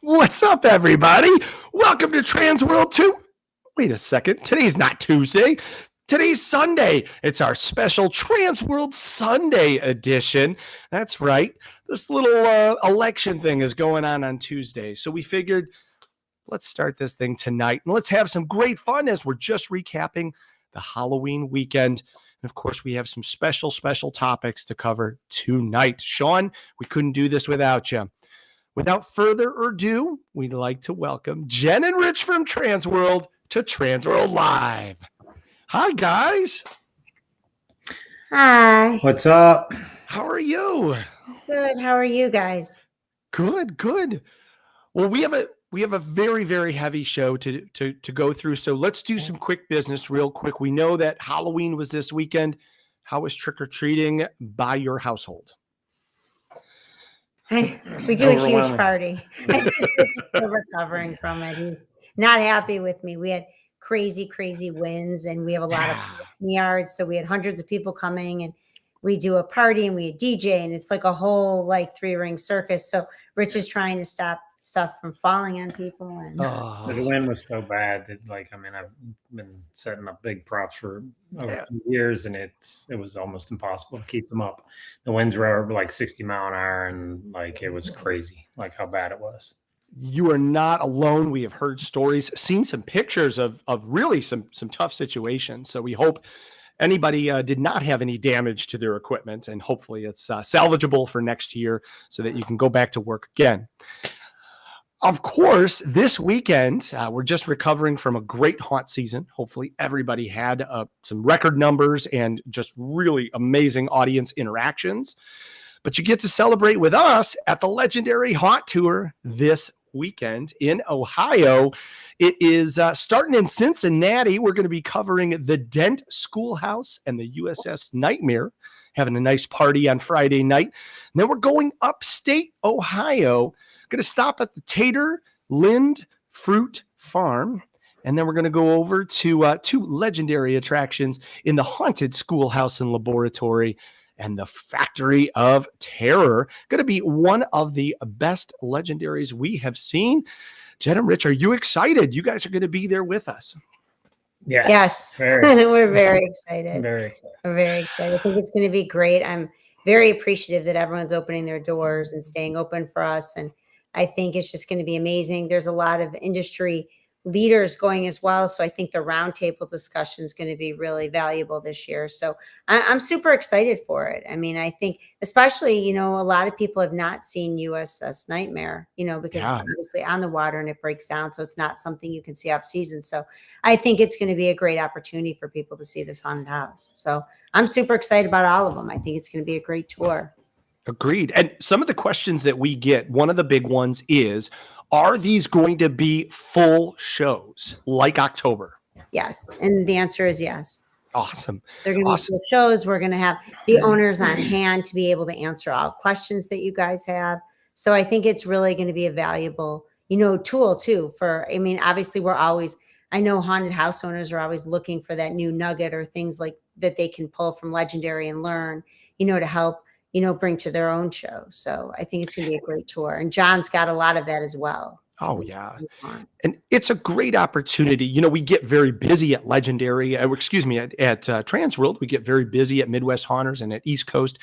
What's up, everybody? Welcome to TransWorld 2. Wait a second. Today's not Tuesday. Today's Sunday. It's our special TransWorld Sunday edition. That's right. This little election thing is going on Tuesday. So we figured, let's start this thing tonight and let's have some great fun as we're just recapping the Halloween weekend. And of course, we have some special topics to cover tonight. Sean, we couldn't do this without you. Without further ado, we'd like to welcome Jen and Rich from TransWorld to TransWorld Live. Hi, guys. Hi. What's up? How are you? Good. How are you guys? Good. Well, we have a very heavy show to go through. So let's do some quick business real quick. We know that Halloween was this weekend. How was trick-or-treating by your household? We do a huge party. We're still recovering from it. He's not happy with me. We had crazy winds, and we have a lot of parks in the yard. So we had hundreds of people coming, and we do a party, and we had DJ, and it's like a whole three-ring circus. So Rich is trying to stop stuff from falling on people. And the wind was so bad that I've been setting up big props for over 2 years, and it was almost impossible to keep them up. The winds were like 60 mile an hour, and it was crazy, how bad it was. You are not alone. We have heard stories, seen some pictures of really some tough situations. So we hope anybody did not have any damage to their equipment, and hopefully it's salvageable for next year so that you can go back to work again. Of course, this weekend, we're just recovering from a great haunt season. Hopefully everybody had some record numbers and just really amazing audience interactions. But you get to celebrate with us at the legendary Haunt Tour this weekend in Ohio. It is starting in Cincinnati. We're going to be covering the Dent Schoolhouse and the USS Nightmare, having a nice party on Friday night. And then we're going upstate Ohio. Going to stop at the Tater Lind Fruit Farm, and then we're going to go over to two legendary attractions in the Haunted Schoolhouse and Laboratory and the Factory of Terror. Going to be one of the best legendaries we have seen. Jen and Rich, are you excited? You guys are going to be there with us. Yes. We're very excited. Very excited. We're very excited. I think it's going to be great. I'm very appreciative that everyone's opening their doors and staying open for us, and I think it's just going to be amazing. There's a lot of industry leaders going as well. So I think the roundtable discussion is going to be really valuable this year. So I'm super excited for it. I think especially, a lot of people have not seen USS Nightmare, because it's obviously on the water and it breaks down. So it's not something you can see off season. So I think it's going to be a great opportunity for people to see this haunted house. So I'm super excited about all of them. I think it's going to be a great tour. Agreed. And some of the questions that we get, one of the big ones is, are these going to be full shows like October? Yes. And the answer is yes. Awesome. They're going to be full shows. We're going to have the owners on hand to be able to answer all questions that you guys have. So I think it's really going to be a valuable, tool too obviously I know haunted house owners are always looking for that new nugget or things like that they can pull from Legendary and learn, to help bring to their own show. So I think it's going to be a great tour. And John's got a lot of that as well. Oh, yeah. And it's a great opportunity. We get very busy at Legendary, at TransWorld. We get very busy at Midwest Haunters and at East Coast.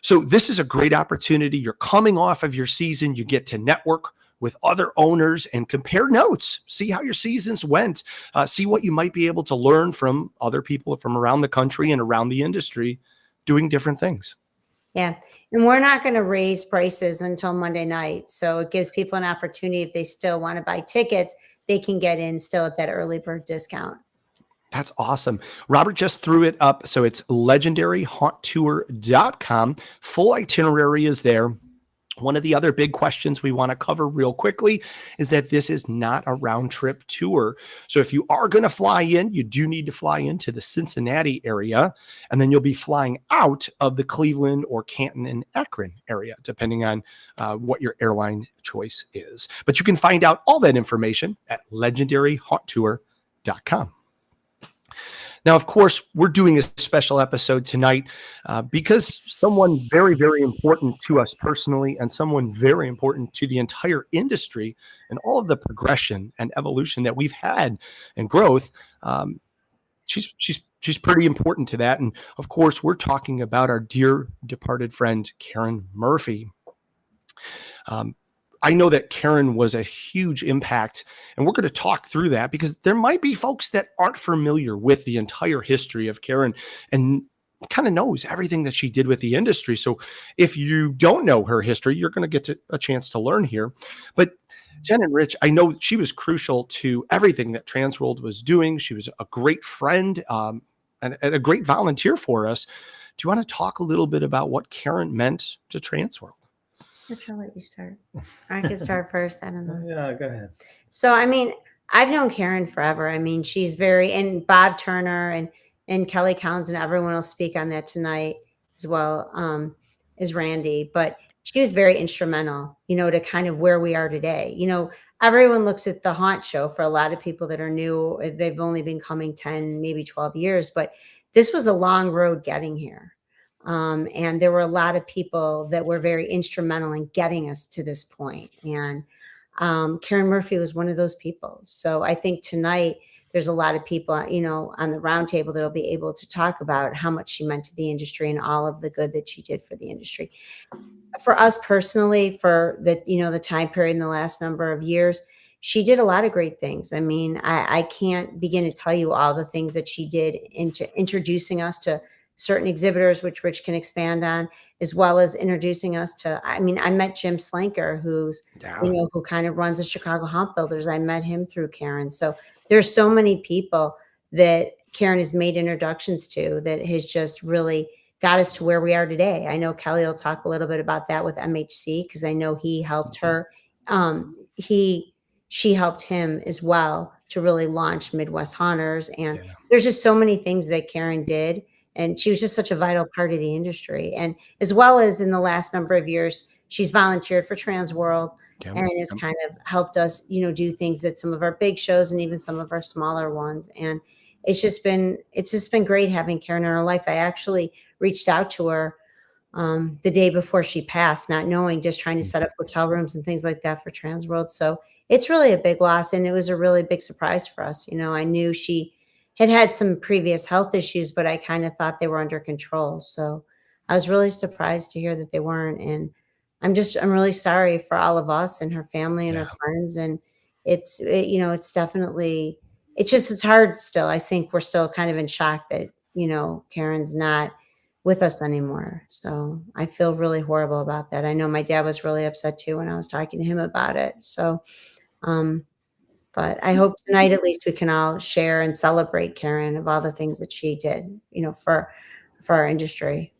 So this is a great opportunity. You're coming off of your season. You get to network with other owners and compare notes, see how your seasons went, see what you might be able to learn from other people from around the country and around the industry doing different things. Yeah. And we're not going to raise prices until Monday night. So it gives people an opportunity. If they still want to buy tickets, they can get in still at that early bird discount. That's awesome. Robert just threw it up. So it's legendaryhaunttour.com. Full itinerary is there. One of the other big questions we want to cover real quickly is that this is not a round trip tour. So if you are going to fly in, you do need to fly into the Cincinnati area, and then you'll be flying out of the Cleveland or Canton and Akron area, depending on what your airline choice is. But you can find out all that information at legendaryhaunttour.com. Now, of course, we're doing a special episode tonight because someone very, very important to us personally and someone very important to the entire industry and all of the progression and evolution that we've had and growth. Um, she's pretty important to that. And of course, we're talking about our dear departed friend, Karen Murphy. Um, I know that Karen was a huge impact, and we're going to talk through that because there might be folks that aren't familiar with the entire history of Karen and kind of knows everything that she did with the industry. So if you don't know her history, you're going to get a chance to learn here. But Jen and Rich, I know she was crucial to everything that TransWorld was doing. She was a great friend and a great volunteer for us. Do you want to talk a little bit about what Karen meant to TransWorld? Which I'll let you start. I can start first. I don't know. Yeah, go ahead. So, I mean, I've known Karen forever. I mean, she's very, and Bob Turner and Kelly Collins and everyone will speak on that tonight as well, as Randy. But she was very instrumental, to kind of where we are today. Everyone looks at the Haunt Show for a lot of people that are new. They've only been coming 10, maybe 12 years, but this was a long road getting here. And there were a lot of people that were very instrumental in getting us to this point. And Karen Murphy was one of those people. So I think tonight there's a lot of people, on the roundtable that'll be able to talk about how much she meant to the industry and all of the good that she did for the industry. For us personally, for the time period in the last number of years, she did a lot of great things. I mean, I can't begin to tell you all the things that she did into introducing us to certain exhibitors, which Rich can expand on, as well as introducing us to, I mean, I met Jim Slanker, who's, who kind of runs the Chicago Haunt Builders. I met him through Karen. So there's so many people that Karen has made introductions to that has just really got us to where we are today. I know Kelly will talk a little bit about that with MHC because I know he helped her. She helped him as well to really launch Midwest Haunters. And there's just so many things that Karen did. And she was just such a vital part of the industry. And as well as in the last number of years, she's volunteered for TransWorld and has kind of helped us, do things at some of our big shows and even some of our smaller ones. And it's just been great having Karen in our life. I actually reached out to her the day before she passed, not knowing, just trying to set up hotel rooms and things like that for TransWorld. So it's really a big loss. And it was a really big surprise for us. I knew she had some previous health issues, but I kind of thought they were under control. So I was really surprised to hear that they weren't. And I'm really sorry for all of us and her family and her friends. And it's definitely, it's hard still. I think we're still kind of in shock that, Karen's not with us anymore. So I feel really horrible about that. I know my dad was really upset too when I was talking to him about it. So, but I hope tonight at least we can all share and celebrate Karen of all the things that she did, for our industry.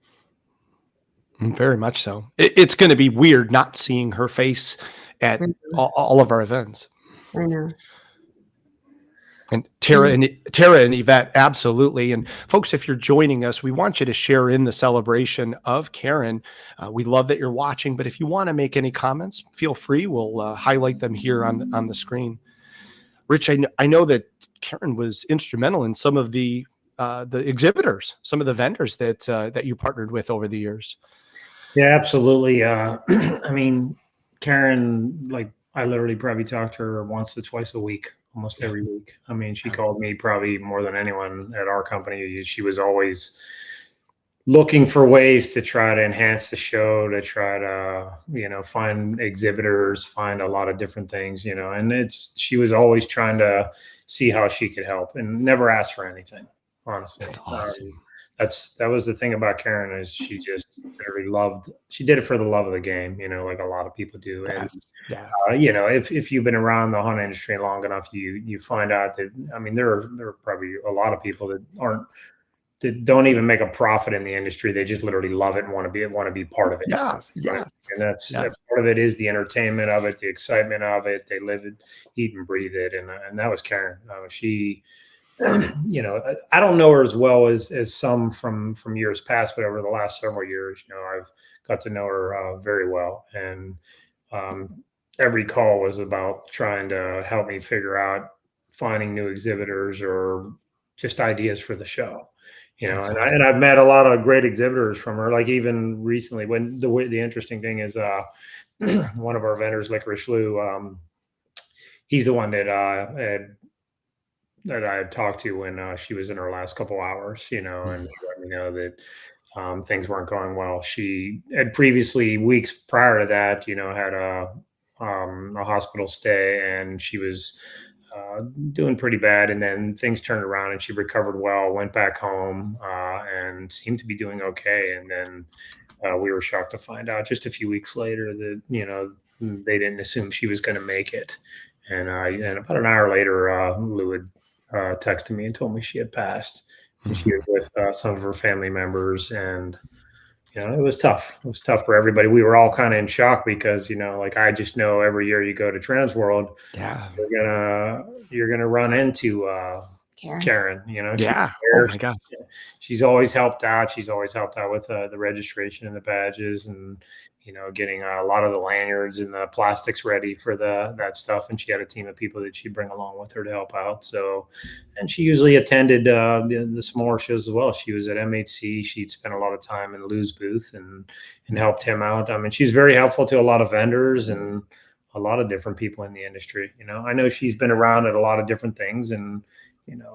Very much so. It's going to be weird not seeing her face at all of our events. I know. And Tara and Yvette, absolutely. And folks, if you're joining us, we want you to share in the celebration of Karen. We love that you're watching, but if you want to make any comments, feel free. We'll highlight them here on the screen. Rich, I know that Karen was instrumental in some of the exhibitors, some of the vendors that you partnered with over the years. Yeah, absolutely. I mean, Karen, I literally probably talked to her once or twice a week, almost every week. I mean, she called me probably more than anyone at our company. She was always looking for ways to try to enhance the show, to try to, find exhibitors, find a lot of different things, and she was always trying to see how she could help and never asked for anything, honestly. That's awesome. That was the thing about Karen is she just she did it for the love of the game, like a lot of people do. And, if you've been around the haunt industry long enough, you find out that, I mean, there are probably a lot of people that don't even make a profit in the industry. They just literally love it and want to be part of it. Yes. And that's part of it is the entertainment of it, the excitement of it. They live it, eat and breathe it. And that was Karen. She, I don't know her as well as some from years past, but over the last several years, I've got to know her very well. And every call was about trying to help me figure out finding new exhibitors or just ideas for the show. That's And, awesome. I've met a lot of great exhibitors from her. Like even recently, when the interesting thing is, one of our vendors, Licorice Lou, he's the one that I had talked to when she was in her last couple hours, and he let me know that things weren't going well. She had previously, weeks prior to that, had a hospital stay, and she was doing pretty bad. And then things turned around, and she recovered well, went back home, and seemed to be doing okay. And then we were shocked to find out just a few weeks later that they didn't assume she was going to make it. And about an hour later, Lou had texted me and told me she had passed, and she was with some of her family members. And it was tough. It was tough for everybody. We were all kind of in shock because like, I just know every year you go to TransWorld, Yeah. you're gonna run into Karen. Yeah. Oh my God. She's always helped out. She's always helped out with the registration and the badges, and getting a lot of the lanyards and the plastics ready for that stuff. And she had a team of people that she'd bring along with her to help out. So, and she usually attended the smaller shows as well. She was at MHC. She'd spent a lot of time in Lou's booth and helped him out. I mean, she's very helpful to a lot of vendors and a lot of different people in the industry. I know she's been around at a lot of different things, and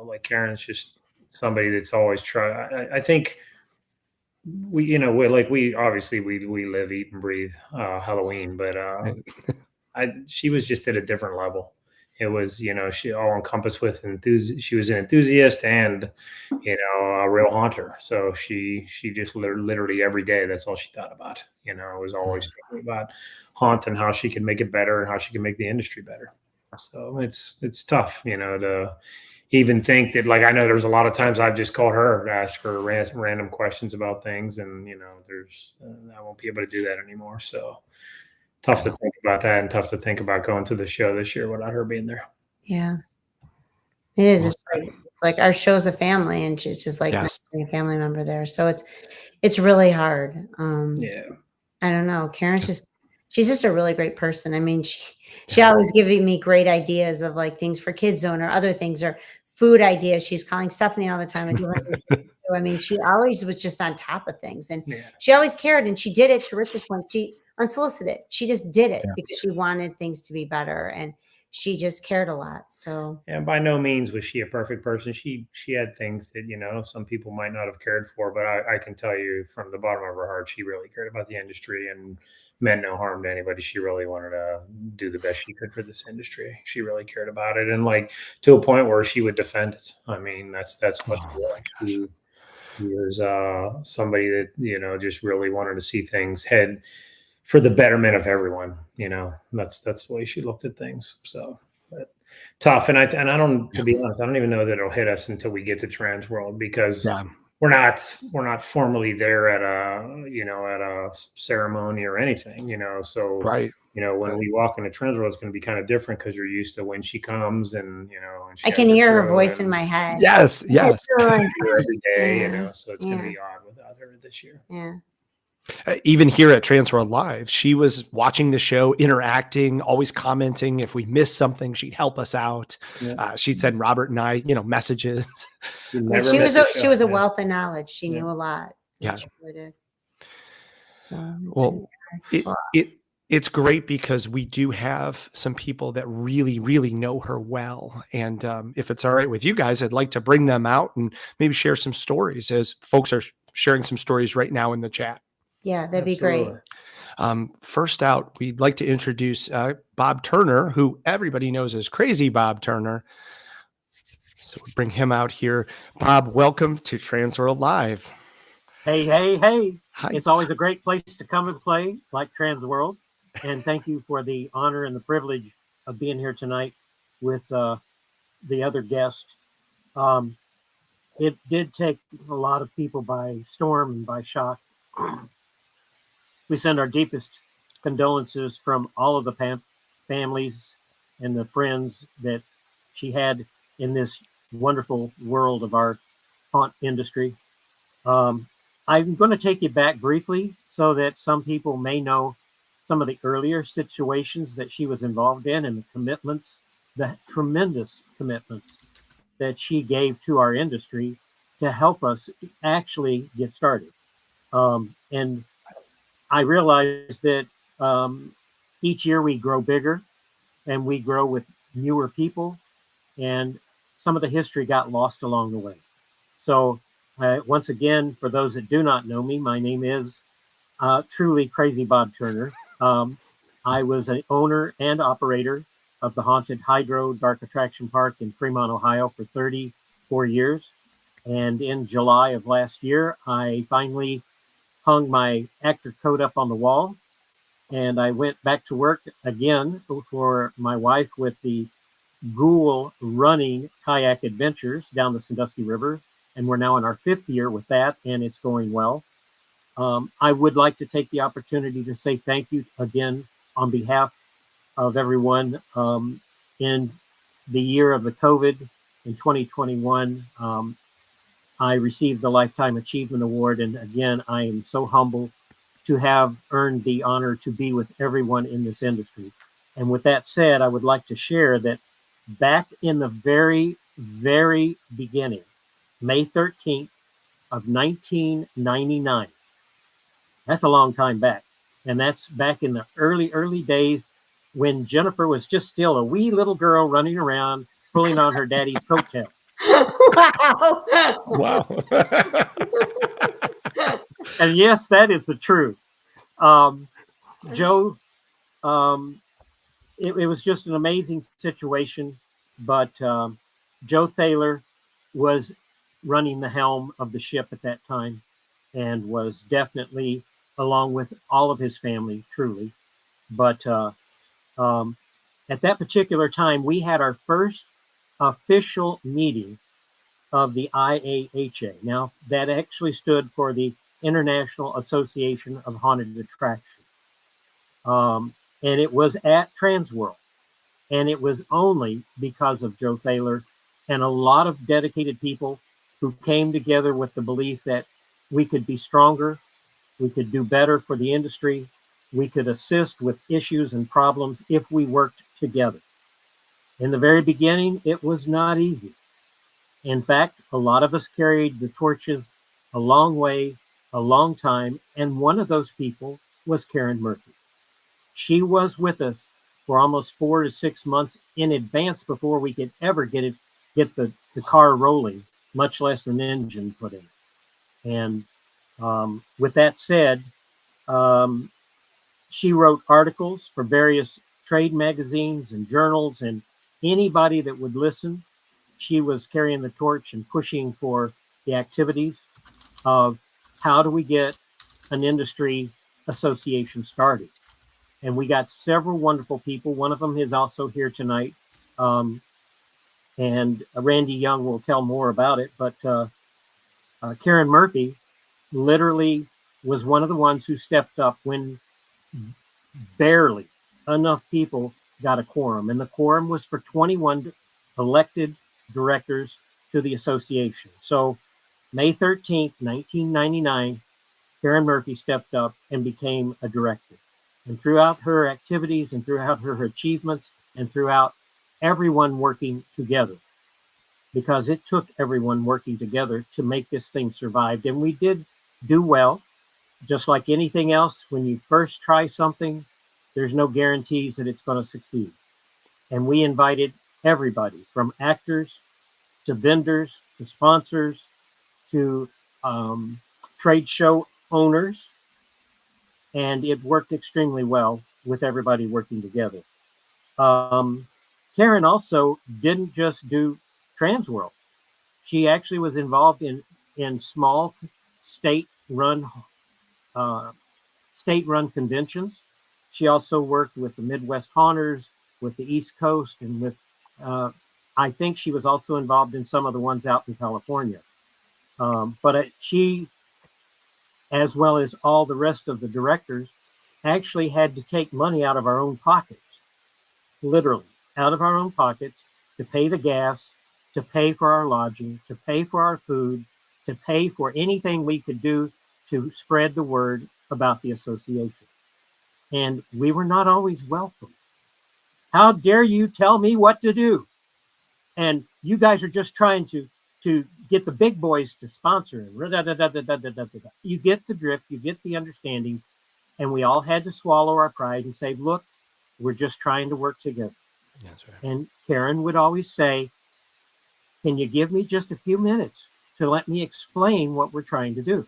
like Karen's just somebody that's always tried. I think we obviously we live, eat, and breathe Halloween, but she was just at a different level. It was, she all encompassed with enthusiasm. She was an enthusiast and, a real haunter. So she just literally every day, that's all she thought about. Was always thinking about haunt and how she could make it better and how she can make the industry better. So it's tough, to even think that, like, I know there's a lot of times I've just called her to ask her random questions about things, and I won't be able to do that anymore. So tough to think about that, and tough to think about going to the show this year without her being there. Yeah, it is. It's like our show's a family, and she's just like a family member there. So it's really hard. Yeah, I don't know. She's just a really great person. I mean, she always giving me great ideas of like things for Kids Zone or other things or food ideas. She's calling Stephanie all the time and doing things. I mean, she always was just on top of things, and she always cared, and she did it to Rich's point. She unsolicited. She just did it because she wanted things to be better, and she just cared a lot. So, and by no means was she a perfect person. She had things that some people might not have cared for, but I can tell you from the bottom of her heart, she really cared about the industry and meant no harm to anybody. She really wanted to do the best she could for this industry. She really cared about it, and like to a point where she would defend it. I mean, that's what she was. Somebody that just really wanted to see things head for the betterment of everyone. That's the way she looked at things. So but tough. And I don't, to be honest, I don't even know that it'll hit us until we get to TransWorld, because we're not formally there at a ceremony or anything, so when we walk into TransWorld, it's going to be kind of different because you're used to when she comes, and and I can hear her voice in my head. Yes every day, so it's going to be odd without her this year. Even here at TransWorld Live, she was watching the show, interacting, always commenting. If we missed something, she'd help us out. She'd send Robert and I, messages. She was a wealth of knowledge. She knew a lot. Yeah. She really did. Well, it's great because we do have some people that really, really know her well. And if it's all right with you guys, I'd like to bring them out and maybe share some stories, as folks are sharing some stories right now in the chat. Yeah, that'd be great. First out, we'd like to introduce Bob Turner, who everybody knows as Crazy Bob Turner. So we'll bring him out here. Bob, welcome to TransWorld Live. Hey. Hi. It's always a great place to come and play, like TransWorld. And thank you for the honor and the privilege of being here tonight with the other guest. It did take a lot of people by storm and by shock. We send our deepest condolences from all of the families and the friends that she had in this wonderful world of our haunt industry. I'm going to take you back briefly so that some people may know some of the earlier situations that she was involved in, and the commitments, the tremendous commitments that she gave to our industry to help us actually get started. And I realized that each year we grow bigger and we grow with newer people, and some of the history got lost along the way. So, once again, for those that do not know me, my name is truly Crazy Bob Turner. I was an owner and operator of the Haunted Hydro Dark Attraction Park in Fremont, Ohio for 34 years. And in July of last year, I finally hung my actor coat up on the wall, and I went back to work again for my wife with the Ghoul Running Kayak Adventures down the Sandusky River. And we're now in our 5th year with that, and it's going well. I would like to take the opportunity to say thank you again on behalf of everyone. In the year of the COVID in 2021, I received the Lifetime Achievement Award. And again, I am so humble to have earned the honor to be with everyone in this industry. And with that said, I would like to share that back in the very, very beginning, May 13th of 1999, that's a long time back. And that's back in the early, early days when Jennifer was just still a wee little girl running around pulling on her daddy's coattail. Wow. Wow. And yes, that is the truth. Joe, it was just an amazing situation. But Joe Thaler was running the helm of the ship at that time and was definitely, along with all of his family, truly. But at that particular time, we had our first official meeting of the IAHA. Now, that actually stood for the International Association of Haunted Attractions. And it was at TransWorld. And it was only because of Joe Thaler and a lot of dedicated people who came together with the belief that we could be stronger, we could do better for the industry, we could assist with issues and problems if we worked together. In the very beginning, it was not easy. In fact, a lot of us carried the torches a long way, a long time, and one of those people was Karen Murphy. She was with us for almost 4 to 6 months in advance before we could ever get the car rolling, much less an engine put in. And with that said, she wrote articles for various trade magazines and journals, and anybody that would listen, she was carrying the torch and pushing for the activities of how do we get an industry association started. And we got several wonderful people. One of them is also here tonight. And Randy Young will tell more about it. But Karen Murphy literally was one of the ones who stepped up when barely enough people got a quorum. And the quorum was for 21 elected directors to the association. So May 13th, 1999, Karen Murphy stepped up and became a director. And throughout her activities and throughout her achievements and throughout everyone working together, because it took everyone working together to make this thing survive. And we did do well, just like anything else. When you first try something, there's no guarantees that it's going to succeed. And we invited everybody from actors to vendors to sponsors to trade show owners, and it worked extremely well with everybody working together. Karen also didn't just do TransWorld. She actually was involved in small state-run conventions. She also worked with the Midwest Haunters, with the East Coast, and with I think she was also involved in some of the ones out in California. But she, as well as all the rest of the directors, actually had to take money out of our own pockets, literally out of our own pockets, to pay the gas, to pay for our lodging, to pay for our food, to pay for anything we could do to spread the word about the association. And we were not always welcome. How dare you tell me what to do? and you guys are just trying to get the big boys to sponsor it. You get the drift, you get the understanding, and we all had to swallow our pride and say, look, we're just trying to work together. That's right. And Karen would always say, can you give me just a few minutes to let me explain what we're trying to do?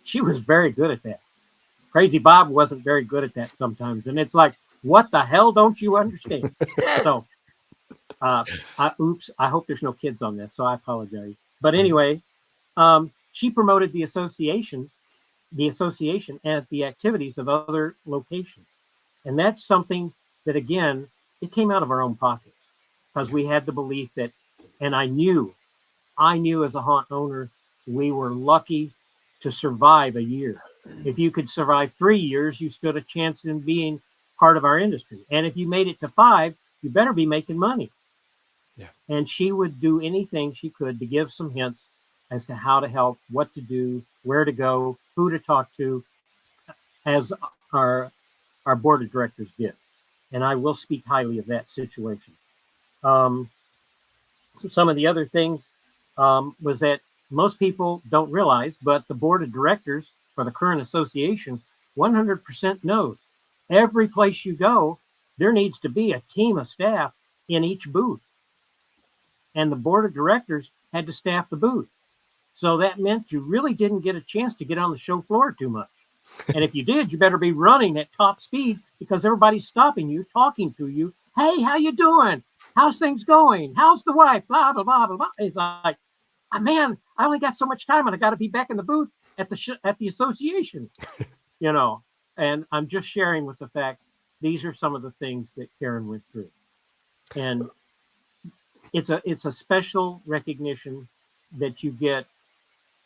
She was very good at that. Crazy Bob wasn't very good at that sometimes. And it's like, what the hell don't you understand? So, oops, I hope there's no kids on this, so I apologize. But anyway, she promoted the association and the activities of other locations. And that's something that, again, it came out of our own pockets because we had the belief that, and I knew as a haunt owner, we were lucky to survive a year. If you could survive 3 years, you stood a chance in being part of our industry. And if you made it to 5, you better be making money. Yeah. And she would do anything she could to give some hints as to how to help, what to do, where to go, who to talk to, as our board of directors did. And I will speak highly of that situation. Some of the other things was that most people don't realize, but the board of directors for the current association 100% knows every place you go, there needs to be a team of staff in each booth. And the board of directors had to staff the booth. So that meant you really didn't get a chance to get on the show floor too much. And if you did, you better be running at top speed because everybody's stopping you, talking to you. Hey, how you doing? How's things going? How's the wife? Blah, blah, blah, blah, blah. It's like, man, I only got so much time and I got to be back in the booth at the association, you know. And I'm just sharing with the fact these are some of the things that Karen went through. And it's a special recognition that you get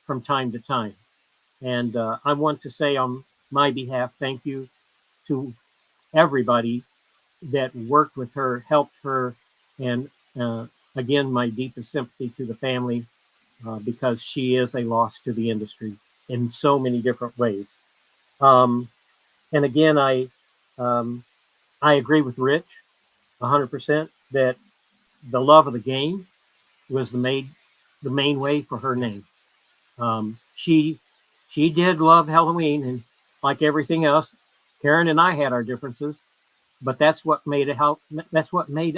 from time to time. And I want to say on my behalf, thank you to everybody that worked with her, helped her, and again, my deepest sympathy to the family because she is a loss to the industry in so many different ways. And again, I agree with Rich 100% that the love of the game was the main way for her name. She did love Halloween, and like everything else, Karen and I had our differences, but that's what made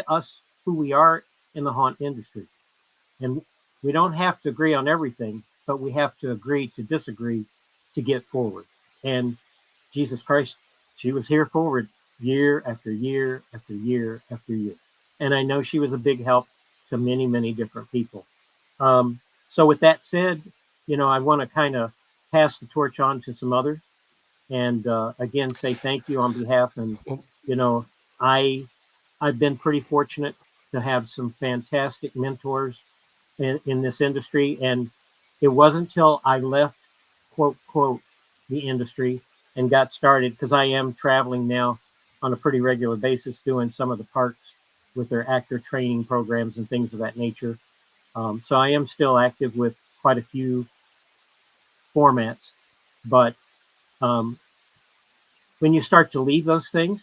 us who we are in the haunt industry. And we don't have to agree on everything, but we have to agree to disagree to get forward. And Jesus Christ, she was here forward year after year after year after year. And I know she was a big help to many, many different people. So with that said, I want to kind of pass the torch on to some others and again, say thank you on behalf. And, I've been pretty fortunate to have some fantastic mentors in this industry. And it wasn't until I left, quote, the industry and got started, because I am traveling now on a pretty regular basis doing some of the parks with their actor training programs and things of that nature. So I am still active with quite a few formats, but when you start to leave those things,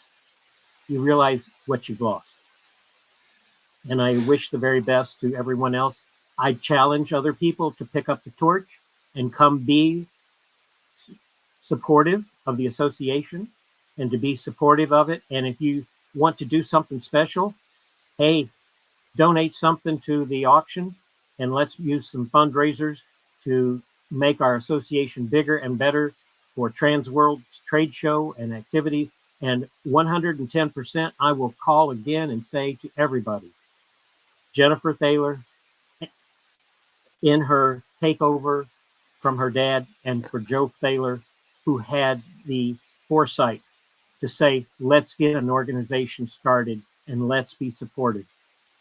you realize what you've lost. And I wish the very best to everyone else. I challenge other people to pick up the torch and come be supportive of the association and to be supportive of it. And if you want to do something special, hey, donate something to the auction and let's use some fundraisers to make our association bigger and better for TransWorld's trade show and activities. And 110%, I will call again and say to everybody, Jennifer Thaler, in her takeover from her dad, and for Joe Thaler, who had the foresight to say, let's get an organization started and let's be supported.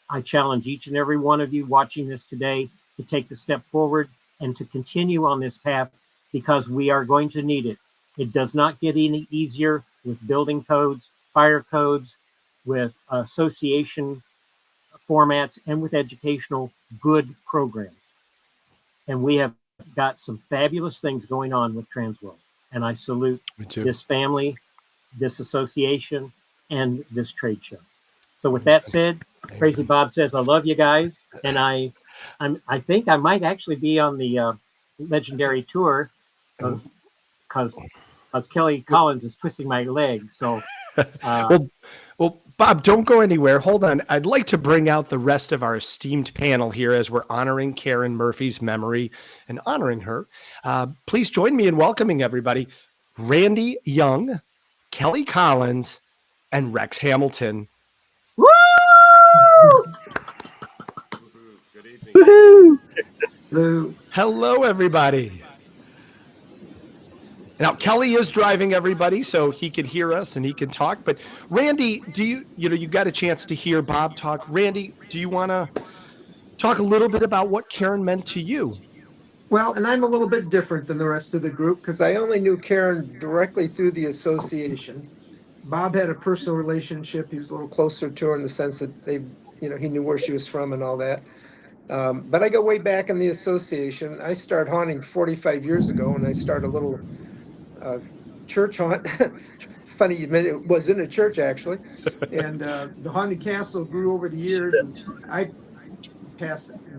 I challenge each and every one of you watching this today to take the step forward and to continue on this path because we are going to need it. It does not get any easier with building codes, fire codes, with association formats, and with educational good programs. And we have got some fabulous things going on with TransWorld. And I salute this family, this association, and this trade show. So with that said, Crazy Bob says, I love you guys. And I think I might actually be on the legendary tour because Kelly Collins is twisting my leg. So Well, Bob, don't go anywhere. Hold on. I'd like to bring out the rest of our esteemed panel here as we're honoring Karen Murphy's memory and honoring her. Please join me in welcoming everybody. Randy Young, Kelly Collins, and Rex Hamilton. Woo! Good evening. Hello, everybody. Now, Kelly is driving everybody, so he can hear us and he can talk. But Randy, you got a chance to hear Bob talk. Randy, do you want to talk a little bit about what Karen meant to you? Well, and I'm a little bit different than the rest of the group because I only knew Karen directly through the association. Bob had a personal relationship. He was a little closer to her in the sense that he knew where she was from and all that. But I go way back in the association. I started haunting 45 years ago, and I started a little church haunt. Funny you admit it was in a church actually, and the haunted castle grew over the years. And I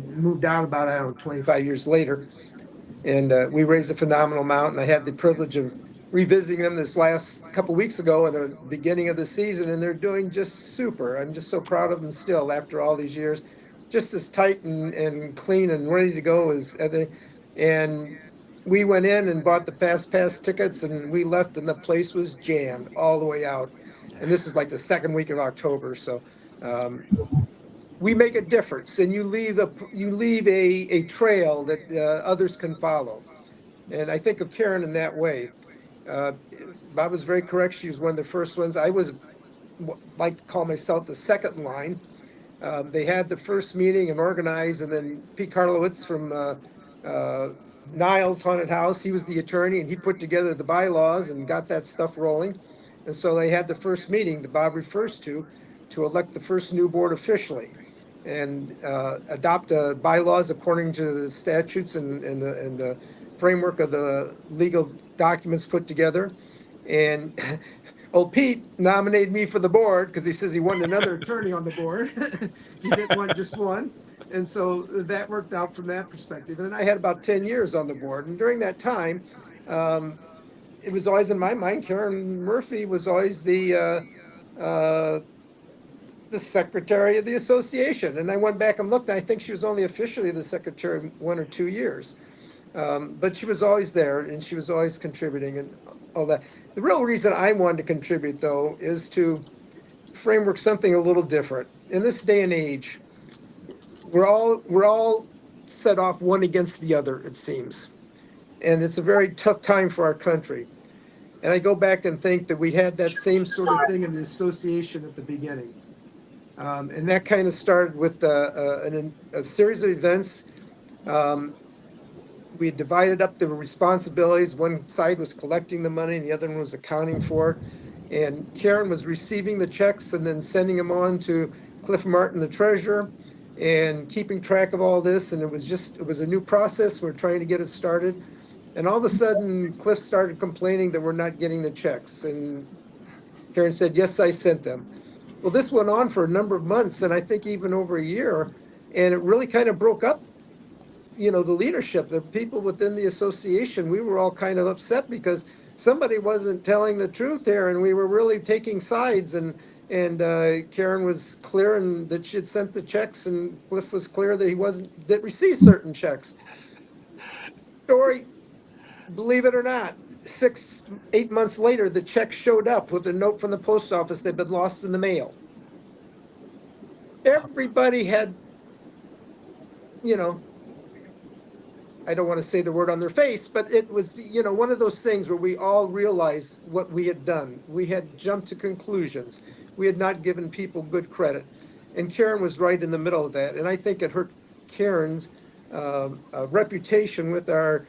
moved out about 25 years later, and we raised a phenomenal amount. And I had the privilege of revisiting them this last couple weeks ago at the beginning of the season, and they're doing just super. I'm just so proud of them still after all these years, just as tight and clean and ready to go as they. And we went in and bought the fast pass tickets, and we left, and the place was jammed all the way out. And this is like the second week of October, so we make a difference, and you leave a trail that others can follow. And I think of Karen in that way. Bob was very correct. She was one of the first ones. I was like to call myself the second line. They had the first meeting and organized, and then Pete Karlowitz from Niles Haunted House, he was the attorney, and he put together the bylaws and got that stuff rolling. And so they had the first meeting that Bob refers to elect the first new board officially and adopt bylaws according to the statutes and the framework of the legal documents put together. And old Pete nominated me for the board because he says he wanted another attorney on the board. He didn't want just one. And so that worked out from that perspective. And I had about 10 years on the board. And during that time, it was always in my mind, Karen Murphy was always the secretary of the association. And I went back and looked, and I think she was only officially the secretary 1 or 2 years. But she was always there, and she was always contributing and all that. The real reason I wanted to contribute, though, is to framework something a little different. In this day and age, we're all set off one against the other, it seems. And it's a very tough time for our country. And I go back and think that we had that same sort of thing in the association at the beginning. And that kind of started with a series of events. We divided up the responsibilities. One side was collecting the money, and the other one was accounting for it. And Karen was receiving the checks and then sending them on to Cliff Martin, the treasurer, and keeping track of all this. And it was a new process. We're trying to get it started. And all of a sudden, Cliff started complaining that we're not getting the checks. And Karen said, yes, I sent them. Well, this went on for a number of months, and I think even over a year. And it really kind of broke up, the leadership, the people within the association. We were all kind of upset because somebody wasn't telling the truth here, and we were really taking sides. And Karen was clear and that she had sent the checks, and Cliff was clear that he didn't receive certain checks. Story, believe it or not, 6-8 months later, the check showed up with a note from the post office that had been lost in the mail. Everybody had, I don't want to say the word on their face, but it was, one of those things where we all realized what we had done. We had jumped to conclusions. We had not given people good credit. And Karen was right in the middle of that. And I think it hurt Karen's reputation with the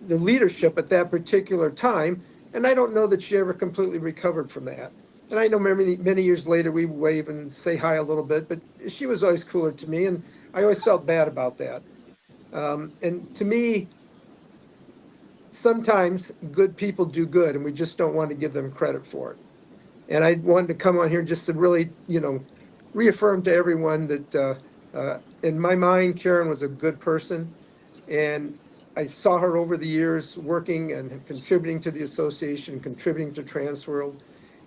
leadership at that particular time. And I don't know that she ever completely recovered from that. And I know many years later, we wave and say hi a little bit, but she was always cooler to me. And I always felt bad about that. And to me, sometimes good people do good, and we just don't want to give them credit for it. And I wanted to come on here just to really, reaffirm to everyone that in my mind, Karen was a good person. And I saw her over the years working and contributing to the association, contributing to TransWorld.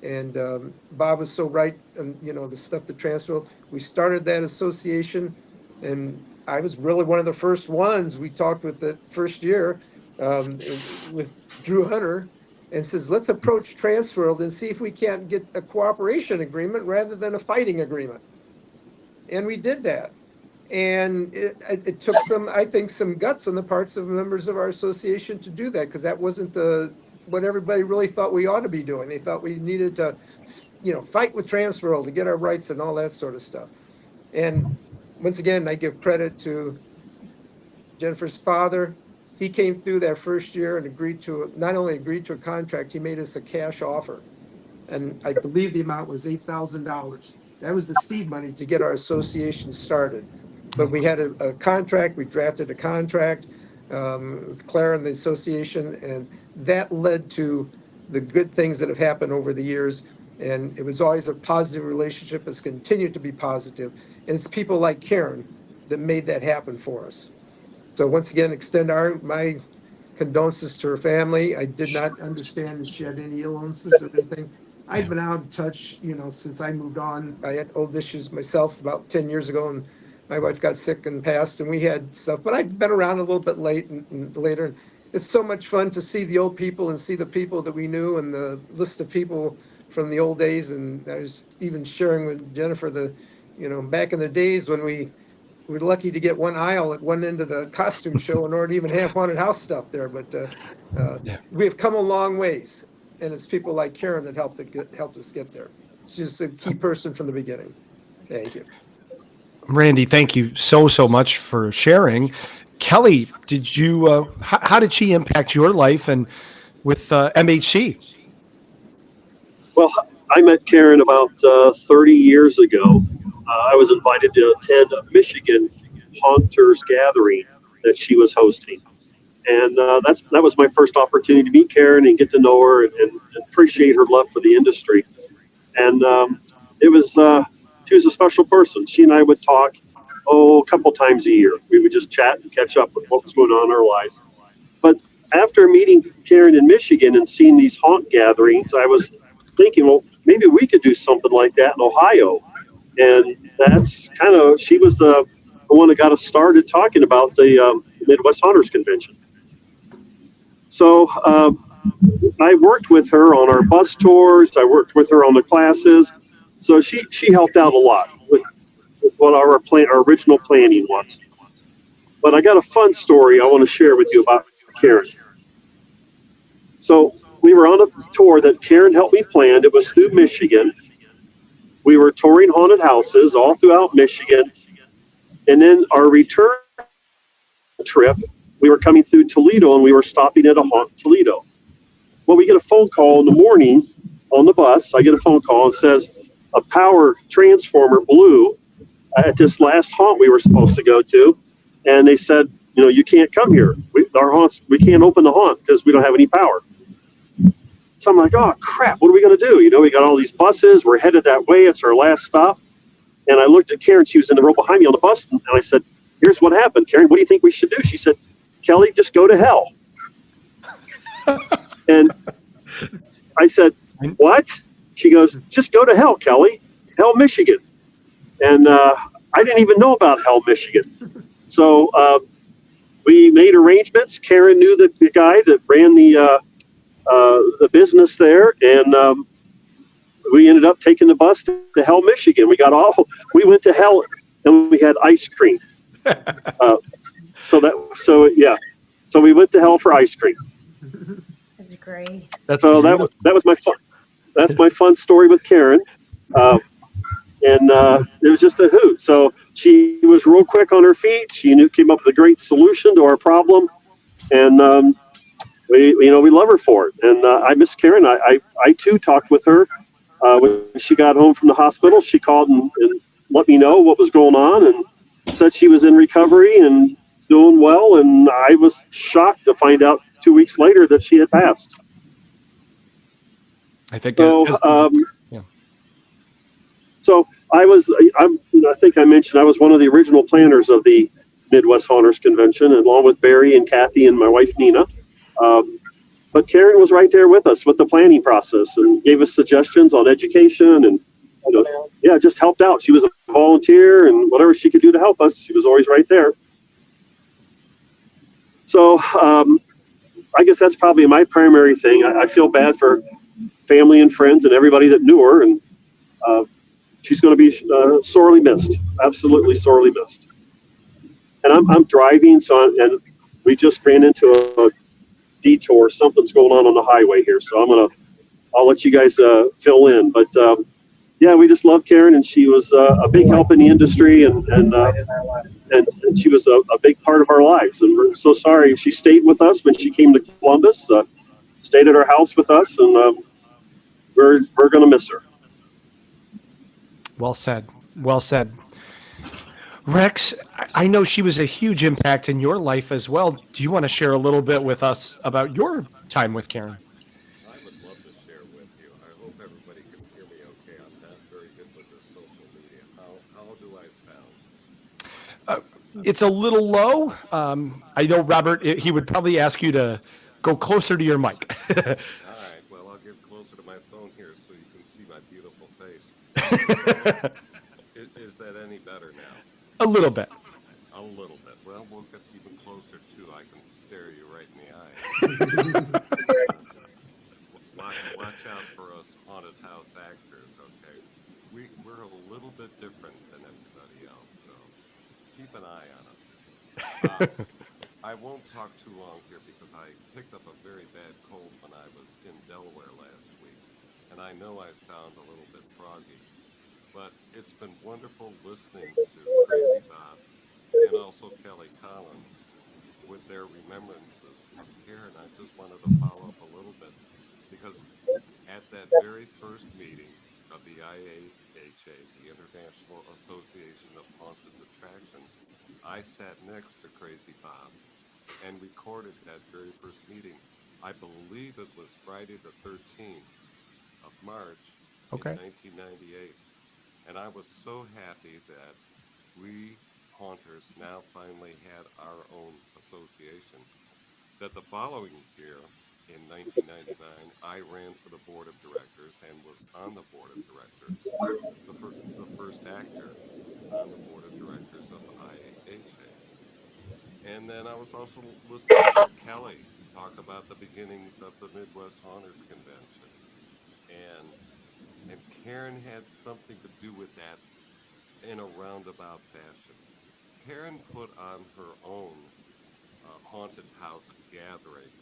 And Bob was so right, and the stuff to TransWorld. We started that association, and I was really one of the first ones we talked with the first year with Drew Hunter, and says, let's approach TransWorld and see if we can't get a cooperation agreement rather than a fighting agreement. And we did that. And it took I think, some guts on the parts of members of our association to do that, because that wasn't what everybody really thought we ought to be doing. They thought we needed to, fight with TransWorld to get our rights and all that sort of stuff. And once again, I give credit to Jennifer's father. He came through that first year and not only agreed to a contract, he made us a cash offer. And I believe the amount was $8,000. That was the seed money to get our association started. But we had a contract, we drafted a contract with Claire and the association, and that led to the good things that have happened over the years. And it was always a positive relationship. It's continued to be positive. And it's people like Karen that made that happen for us. So once again, extend my condolences to her family. I did not understand that she had any illnesses or anything. I'd been out of touch, since I moved on. I had old issues myself about 10 years ago, and my wife got sick and passed, and we had stuff. But I've been around a little bit later. And it's so much fun to see the old people and see the people that we knew and the list of people from the old days. And I was even sharing with Jennifer back in the days when we were lucky to get one aisle at one end of the costume show in order to even have haunted house stuff there. But we have come a long ways, and it's people like Karen that helped us get there. She's a key person from the beginning. Thank you. Randy, thank you so much for sharing. Kelly, did you? How did she impact your life and with MHC? Well, I met Karen about 30 years ago. I was invited to attend a Michigan Haunters gathering that she was hosting. And that was my first opportunity to meet Karen and get to know her and appreciate her love for the industry. And she was a special person. She and I would talk, a couple times a year. We would just chat and catch up with what was going on in our lives. But after meeting Karen in Michigan and seeing these haunt gatherings, I was thinking, well, maybe we could do something like that in Ohio. And that's she was the one that got us started talking about the Midwest Haunters Convention. So I worked with her on our bus tours. I worked with her on the classes. So she helped out a lot with what our original planning was. But I got a fun story I want to share with you about Karen. So we were on a tour that Karen helped me plan. It was through Michigan. We were touring haunted houses all throughout Michigan. And then our return trip, we were coming through Toledo and we were stopping at a haunt Toledo. Well, we get a phone call in the morning on the bus. I get a phone call and says a power transformer blew at this last haunt we were supposed to go to. And they said, you can't come here. We can't open the haunt because we don't have any power. So I'm like, oh, crap, what are we going to do? We got all these buses. We're headed that way. It's our last stop. And I looked at Karen. She was in the row behind me on the bus. And I said, here's what happened. Karen, what do you think we should do? She said, Kelly, just go to hell. And I said, what? She goes, just go to hell, Kelly. Hell, Michigan. And I didn't even know about Hell, Michigan. So we made arrangements. Karen knew the guy that ran the business there, and we ended up taking the bus to Hell, Michigan. We went to Hell, and we had ice cream. So we went to Hell for ice cream. That's great. That was my fun. That's my fun story with Karen. And it was just a hoot. So she was real quick on her feet. She came up with a great solution to our problem, and we love her for it. And I miss Karen. I too talked with her when she got home from the hospital. She called and let me know what was going on, and said she was in recovery and doing well. And I was shocked to find out 2 weeks later that she had passed. I think so. Yeah. So I think I mentioned I was one of the original planners of the Midwest Haunters Convention, along with Barry and Kathy and my wife Nina. Um, but Karen was right there with us with the planning process and gave us suggestions on education and yeah, just helped out. She was a volunteer and whatever she could do to help us, she was always right there. So I guess that's probably my primary thing. I feel bad for family and friends and everybody that knew her, and uh, she's going to be sorely missed, absolutely sorely missed. And I'm driving, and we just ran into a detour. Something's going on the highway here, so I'll let you guys fill in. But yeah, we just love Karen, and she was a big help in the industry, and she was a big part of our lives. And we're so sorry. She stayed with us when she came to Columbus, stayed at our house with us, and we're going to miss her. Well said. Well said. Rex, I know she was a huge impact in your life as well. Do you want to share a little bit with us about your time with Karen? I would love to share with you. I hope everybody can hear me okay. I'm not very good with this social media. How do I sound? It's a little low. I know Robert, he would probably ask you to go closer to your mic. All right. Well, I'll get closer to my phone here so you can see my beautiful face. Is that any better now? A little bit. A little bit. Well, we'll get even closer too. I can stare you right in the eyes. Watch out for us haunted house actors, okay? We're a little bit different than everybody else, so keep an eye on us. I won't talk too long here because I picked up a very bad cold when I was in Delaware last week, and I know I sound a little bit froggy, but it's been wonderful listening to Crazy Bob and also Kelly Collins with their remembrances of Karen. I just wanted to follow up a little bit because at that very first meeting of the IAHA, the International Association of Haunted Attractions, I sat next to Crazy Bob and recorded that very first meeting. I believe it was Friday the 13th of March in Okay. 1998. And I was so happy that we haunters now finally had our own association. That the following year, in 1999, I ran for the board of directors and was on the board of directors, the first actor on the board of directors of IAHA. And then I was also listening to Kelly talk about the beginnings of the Midwest Haunters Convention. And and Karen had something to do with that in a roundabout fashion. Karen put on her own haunted house gathering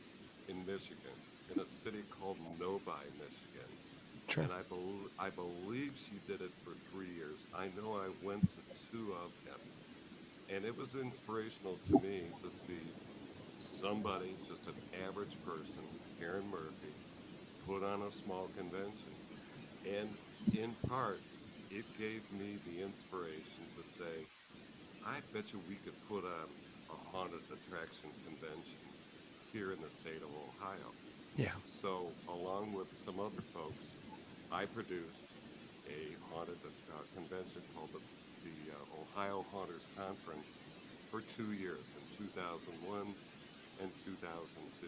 in Michigan, in a city called Novi, Michigan. Sure. And I believe she did it for 3 years. I know I went to two of them. And it was inspirational to me to see somebody, just an average person, Karen Murphy, put on a small convention. And in part, it gave me the inspiration to say, I bet you we could put on a haunted attraction convention here in the state of Ohio. Yeah. So, along with some other folks, I produced a haunted convention called the Ohio Haunters Conference for 2 years in 2001 and 2002.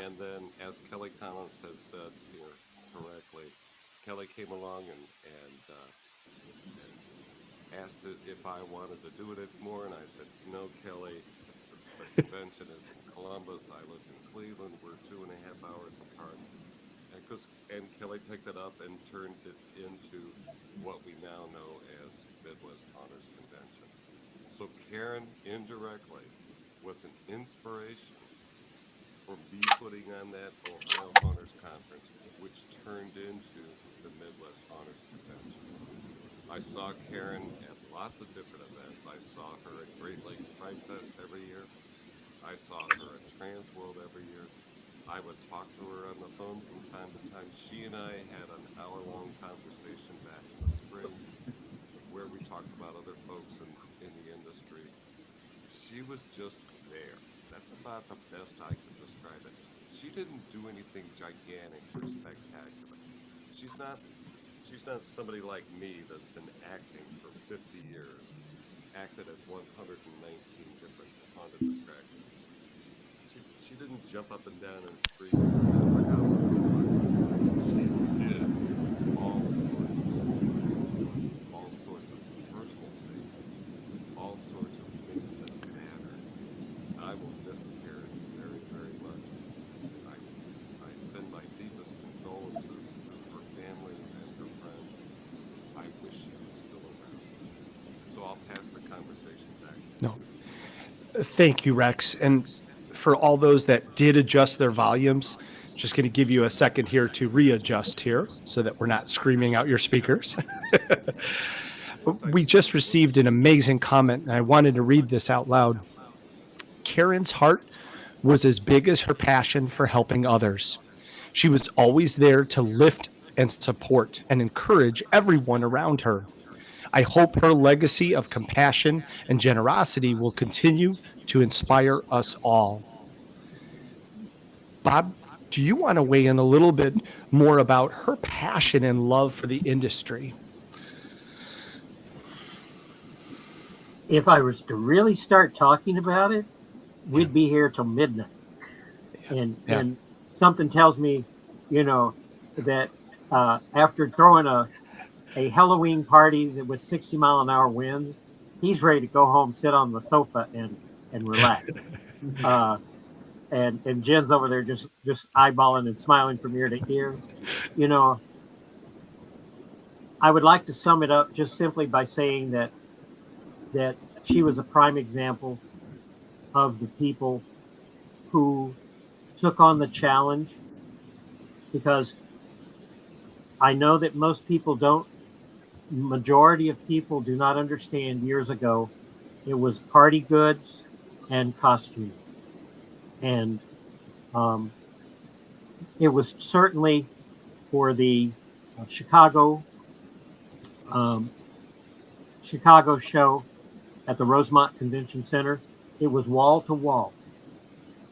And then, as Kelly Collins has said here correctly, Kelly came along and asked if I wanted to do it anymore, and I said, "No, Kelly. The convention is in Columbus. I live in Cleveland. We're 2.5 hours apart." And Kelly picked it up and turned it into what we now know as Midwest Honors Convention. So Karen indirectly was an inspiration for me putting on that Ohio Honors Conference, which turned into the Midwest Honors Convention. I saw Karen at lots of different events. I saw her at Great Lakes Pride Fest every year. I saw her at TransWorld every year. I would talk to her on the phone from time to time. She and I had an hour-long conversation back in the spring where we talked about other folks in the industry. She was just there. That's about the best I could describe it. She didn't do anything gigantic or spectacular. She's not she's not somebody like me that's been acting for 50 years, acted at 119 different haunted attractions. She didn't jump up and down and scream and stand for Halloween. She did all sorts of things, all sorts of personal things, all sorts of things that mattered. I will miss Karen very, very much. I I send my deepest condolences to her family and her friends. I wish she was still around. So I'll pass the conversation back to No, you. thank you, Rex. And for all those that did adjust their volumes, just going to give you a second here to readjust here so that we're not screaming out your speakers. We just received an amazing comment, and I wanted to read this out loud. Karen's heart was as big as her passion for helping others. She was always there to lift and support and encourage everyone around her. I hope her legacy of compassion and generosity will continue to inspire us all. Bob, do you want to weigh in a little bit more about her passion and love for the industry? If I was to really start talking about it, we'd be here till midnight. And something tells me, that after throwing a Halloween party that was 60-mile-an-hour winds, he's ready to go home, sit on the sofa, and relax. And Jen's over there just eyeballing and smiling from ear to ear. I would like to sum it up just simply by saying that she was a prime example of the people who took on the challenge, because I know that most people don't, majority of people do not understand. Years ago, it was party goods and costumes. And it was certainly for the Chicago show at the Rosemont Convention Center. It was wall to wall,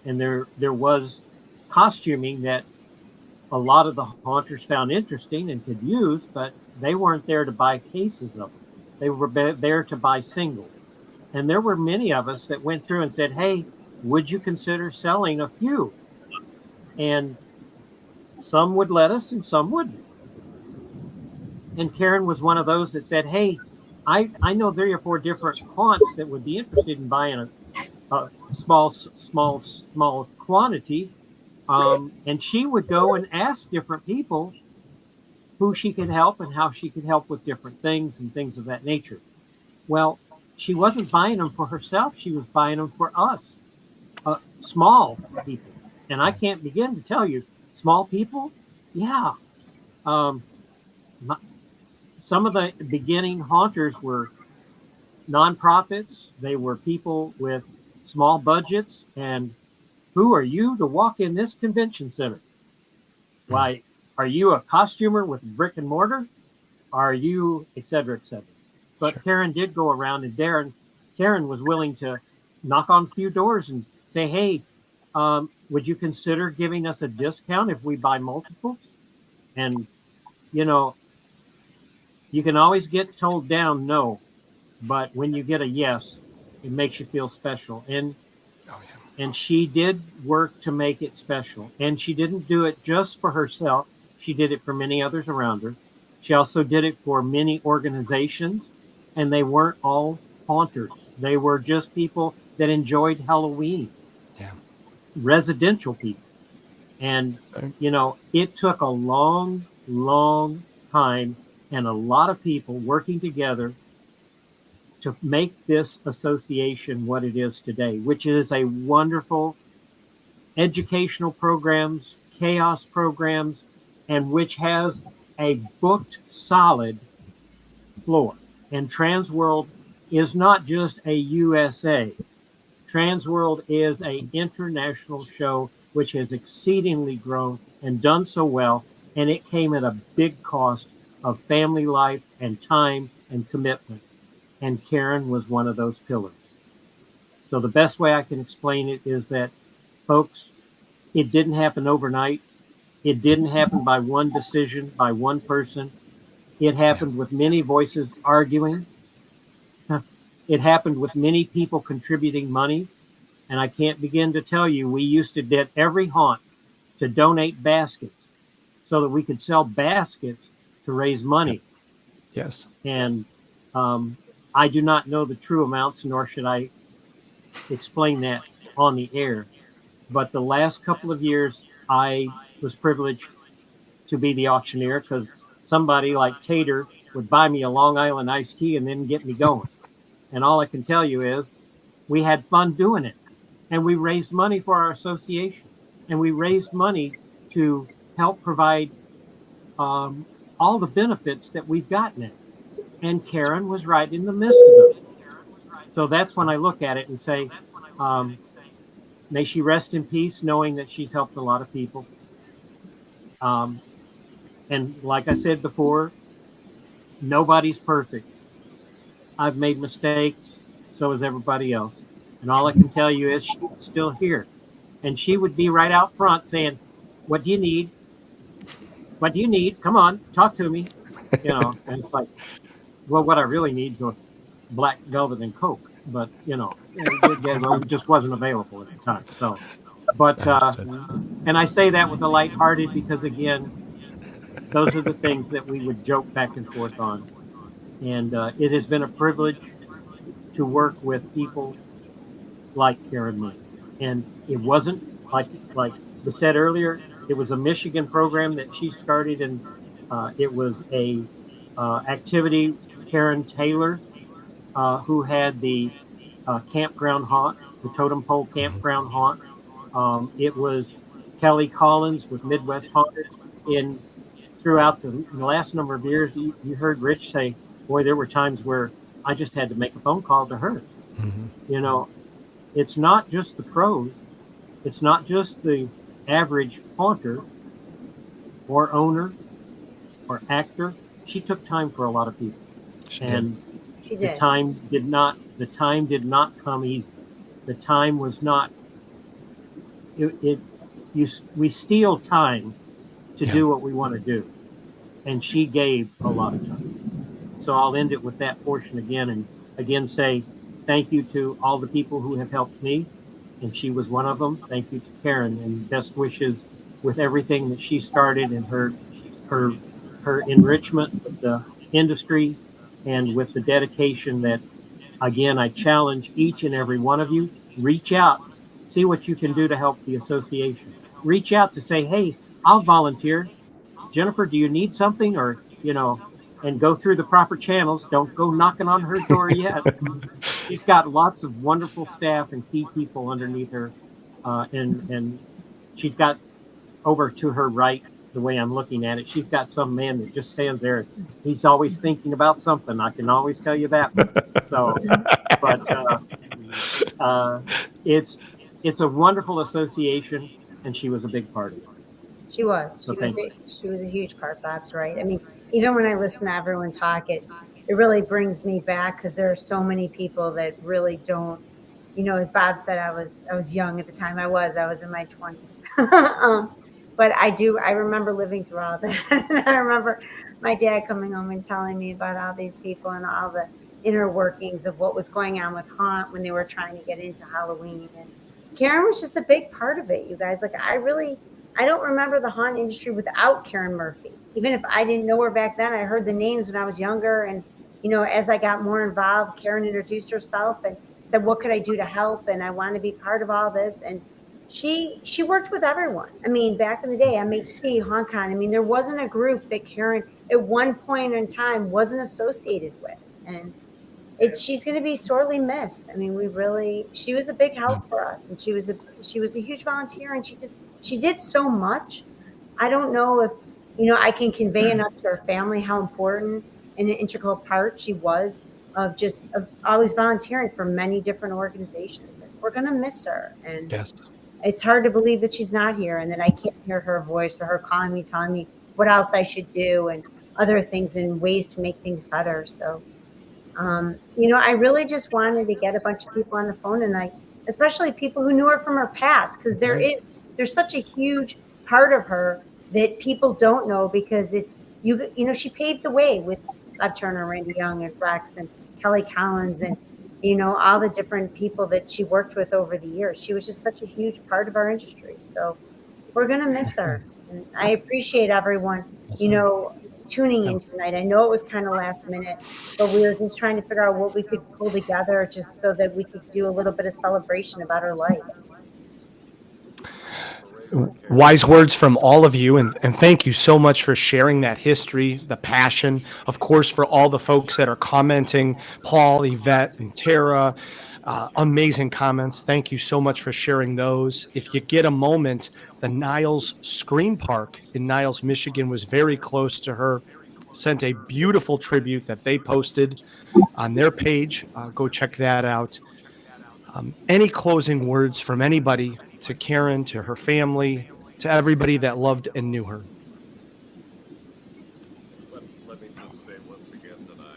and there was costuming that a lot of the haunters found interesting and could use, but they weren't there to buy cases of them. They were there to buy singles. And there were many of us that went through and said, "Hey, would you consider selling a few?" And some would let us and some wouldn't. And Karen was one of those that said, "Hey, I know 3 or 4 different haunts that would be interested in buying a small quantity." And she would go and ask different people who she could help and how she could help with different things and things of that nature. Well, she wasn't buying them for herself. She was buying them for us, small people. And I can't begin to tell you, small people, yeah. Um, some of the beginning haunters were nonprofits. They were people with small budgets. And who are you to walk in this convention center? Why, are you a costumer with brick and mortar? Are you, et cetera, et cetera? But sure. Karen did go around, and Karen was willing to knock on a few doors and say, "Hey, would you consider giving us a discount if we buy multiples?" And, you can always get told down no, but when you get a yes, it makes you feel special. And she did work to make it special. And she didn't do it just for herself. She did it for many others around her. She also did it for many organizations, and they weren't all haunters. They were just people that enjoyed Halloween. Yeah. Residential people. And, it took a long, long time and a lot of people working together to make this association what it is today, which is a wonderful educational programs, chaos programs, and which has a booked solid floor. And TransWorld is not just a USA. TransWorld is an international show which has exceedingly grown and done so well, and it came at a big cost of family life and time and commitment. And Karen was one of those pillars. So the best way I can explain it is that, folks, it didn't happen overnight. It didn't happen by one decision, by one person. It happened with many voices arguing. It happened with many people contributing money. And I can't begin to tell you, we used to get every haunt to donate baskets so that we could sell baskets to raise money. Yes. And I do not know the true amounts, nor should I explain that on the air. But the last couple of years, I was privileged to be the auctioneer because somebody like Tater would buy me a Long Island iced tea and then get me going. And all I can tell you is we had fun doing it. And we raised money for our association. And we raised money to help provide all the benefits that we've got now. And Karen was right in the midst of them. So that's when I look at it and say, may she rest in peace, knowing that she's helped a lot of people. And like I said before, nobody's perfect. I've made mistakes, so has everybody else. And all I can tell you is she's still here. And she would be right out front saying, what do you need? What do you need? Come on, talk to me. And it's like, well, what I really need is a black velvet and Coke. But, it just wasn't available at the time. So, but, and I say that with a lighthearted because, again, those are the things that we would joke back and forth on. And it has been a privilege to work with people like Karen Lee. And it wasn't like was said earlier, it was a Michigan program that she started, and it was a activity. Karen Taylor, who had the campground haunt, the totem pole campground haunt. It was Kelly Collins with Midwest Haunters. In throughout the last number of years, you heard Rich say, boy, there were times where I just had to make a phone call to her. It's not just the pros. It's not just the average haunter or owner or actor. She took time for a lot of people. She did. The time did not come easy. The time was not we steal time to do what we want to do. And she gave a lot of time. So I'll end it with that portion again, and again say thank you to all the people who have helped me, and she was one of them. Thank you to Karen, and best wishes with everything that she started and her enrichment with the industry and with the dedication that, again, I challenge each and every one of you, reach out, see what you can do to help the association. Reach out to say, hey, I'll volunteer. Jennifer, do you need something? Or, and go through the proper channels. Don't go knocking on her door yet. She's got lots of wonderful staff and key people underneath her. And she's got over to her right, the way I'm looking at it, she's got some man that just stands there. He's always thinking about something. I can always tell you that. So, but it's a wonderful association, and she was a big part of it. She was. So She was a huge part. Bob's right. I mean, even when I listen to everyone talk, it really brings me back because there are so many people that really don't. As Bob said, I was young at the time. I was in my 20s. But I remember living through all that. And I remember my dad coming home and telling me about all these people and all the inner workings of what was going on with Haunt when they were trying to get into Halloween. And Karen was just a big part of it, you guys. Like, I don't remember the haunt industry without Karen Murphy. Even if I didn't know her back then, I heard the names when I was younger. And, as I got more involved, Karen introduced herself and said, what could I do to help? And I want to be part of all this. And she worked with everyone. I mean, back in the day, MHC, HauntCon, I mean, there wasn't a group that Karen at one point in time wasn't associated with. And she's going to be sorely missed. I mean, she was a big help for us, and she was a huge volunteer, and she did so much. I don't know if, I can convey enough to her family how important and an integral part she was of always volunteering for many different organizations. And we're going to miss her. And it's hard to believe that she's not here and that I can't hear her voice or her calling me, telling me what else I should do and other things and ways to make things better. So, I really just wanted to get a bunch of people on the phone tonight, especially people who knew her from her past, because there's such a huge part of her that people don't know because she paved the way with Bob Turner, Randy Young, and Rex, and Kelly Collins, and all the different people that she worked with over the years. She was just such a huge part of our industry. So we're gonna miss her, and I appreciate everyone, tuning in tonight. I know it was kind of last minute, but we were just trying to figure out what we could pull together just so that we could do a little bit of celebration about her life. Wise words from all of you, and thank you so much for sharing that history, the passion. Of course, for all the folks that are commenting, Paul, Yvette, and Tara, amazing comments. Thank you so much for sharing those. If you get a moment, the Niles Screen Park in Niles, Michigan was very close to her, sent a beautiful tribute that they posted on their page. Go check that out. Any closing words from anybody to Karen, to her family, to everybody that loved and knew her? Let me just say once again that I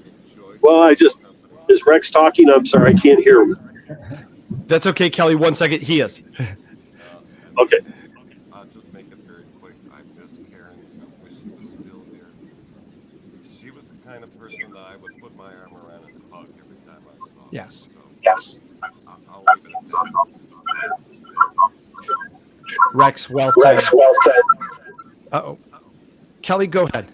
enjoyed Well, your company. is Rex talking? I'm sorry, I can't hear him. That's okay, Kelly. 1 second. He is. Okay. I'll just make it very quick. I miss Karen. I wish she was still here. She was the kind of person that I would put my arm around and hug every time I saw her. Yes. So Yes. I'll leave it at that. Rex, well said. Rex, well said. Uh-oh. Kelly, go ahead.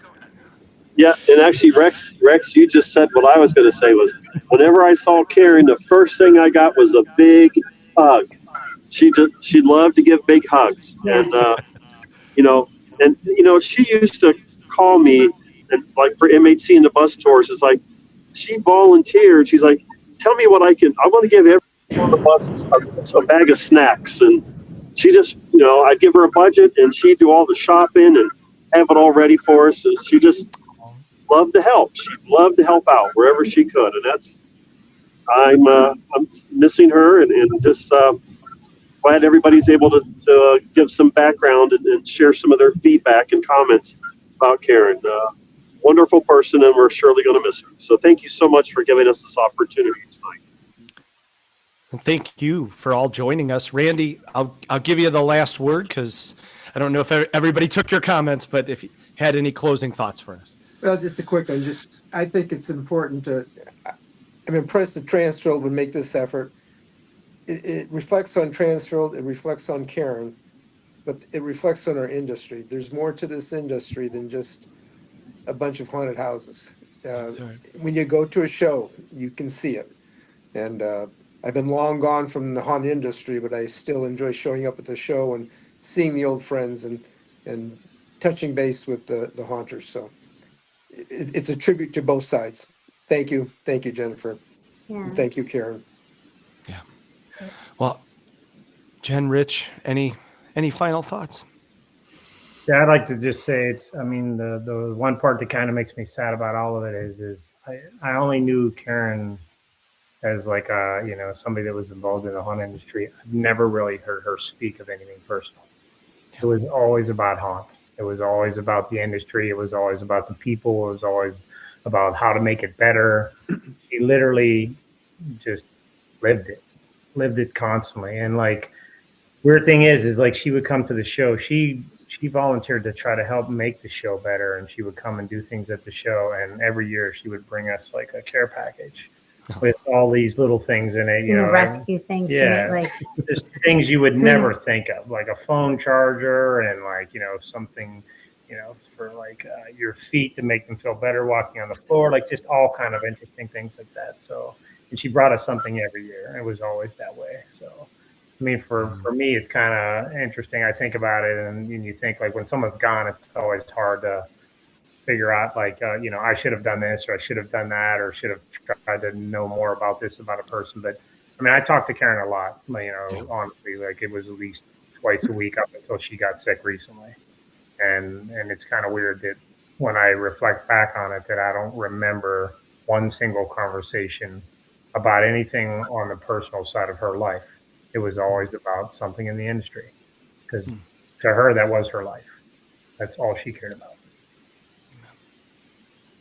Yeah, and actually, Rex, you just said what I was going to say was, whenever I saw Karen, the first thing I got was a big hug. She loved to give big hugs, and she used to call me, and like for MHC and the bus tours, it's like she volunteered. She's like, tell me what I want to give everyone on the bus a bag of snacks, and she just, I'd give her a budget, and she'd do all the shopping and have it all ready for us, and she just loved to help. She loved to help out wherever she could, and I'm missing her, and just glad everybody's able to give some background and share some of their feedback and comments about Karen. Wonderful person, and we're surely going to miss her. So thank you so much for giving us this opportunity tonight. And thank you for all joining us. Randy, I'll give you the last word because I don't know if everybody took your comments, but if you had any closing thoughts for us. Well, just a quick one. I think it's important I'm impressed that TransWorld would make this effort. It reflects on TransWorld, it reflects on Karen, but it reflects on our industry. There's more to this industry than just a bunch of haunted houses. When you go to a show, you can see it. And I've been long gone from the haunted industry, but I still enjoy showing up at the show and seeing the old friends and touching base with the haunters. So it's a tribute to both sides. Thank you, Jennifer. Yeah. And thank you, Karen. Yeah. Well, Jen, Rich, any final thoughts? Yeah, I'd like to just say the one part that kind of makes me sad about all of it is I only knew Karen as like somebody that was involved in the haunt industry. I've never really heard her speak of anything personal. It was always about haunts. It was always about the industry. It was always about the people. It was always about how to make it better. She literally just lived it constantly. And like, weird thing is like she would come to the show. She volunteered to try to help make the show better, and she would come and do things at the show. And every year she would bring us like a care package with all these little things in it, rescue things. Yeah, to make, just things you would never think of, like a phone charger and like something, for like your feet to make them feel better walking on the floor, like just all kind of interesting things like that. So, and she brought us something every year. It was always that way. So. I mean, for me, it's kind of interesting. I think about it, and you think like when someone's gone, it's always hard to figure out like, I should have done this, or I should have done that, or should have tried to know more about this about a person. But I mean, I talked to Karen a lot, honestly, like it was at least twice a week up until she got sick recently. And it's kind of weird that when I reflect back on it, that I don't remember one single conversation about anything on the personal side of her life. It was always about something in the industry, because to her, that was her life. That's all she cared about.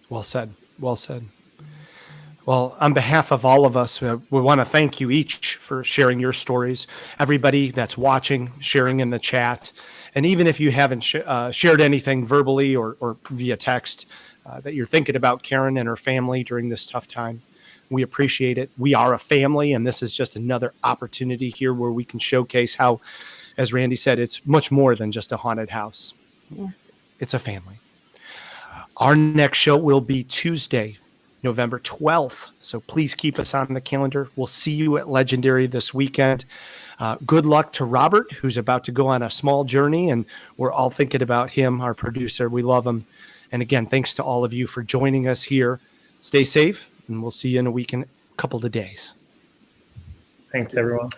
Well said. Well said. Well, Well, on behalf of all of us, we want to thank you each for sharing your stories. Everybody that's watching, sharing in the chat. And even if you haven't shared anything verbally or via text, that you're thinking about Karen and her family during this tough time, we appreciate it. We are a family, and this is just another opportunity here where we can showcase how, as Randy said, it's much more than just a haunted house. Yeah. It's a family. Our next show will be Tuesday, November 12th. So please keep us on the calendar. We'll see you at Legendary this weekend. Good luck to Robert, who's about to go on a small journey, and we're all thinking about him, our producer. We love him. And again, thanks to all of you for joining us here. Stay safe, and we'll see you in a couple of days. Thanks, everyone.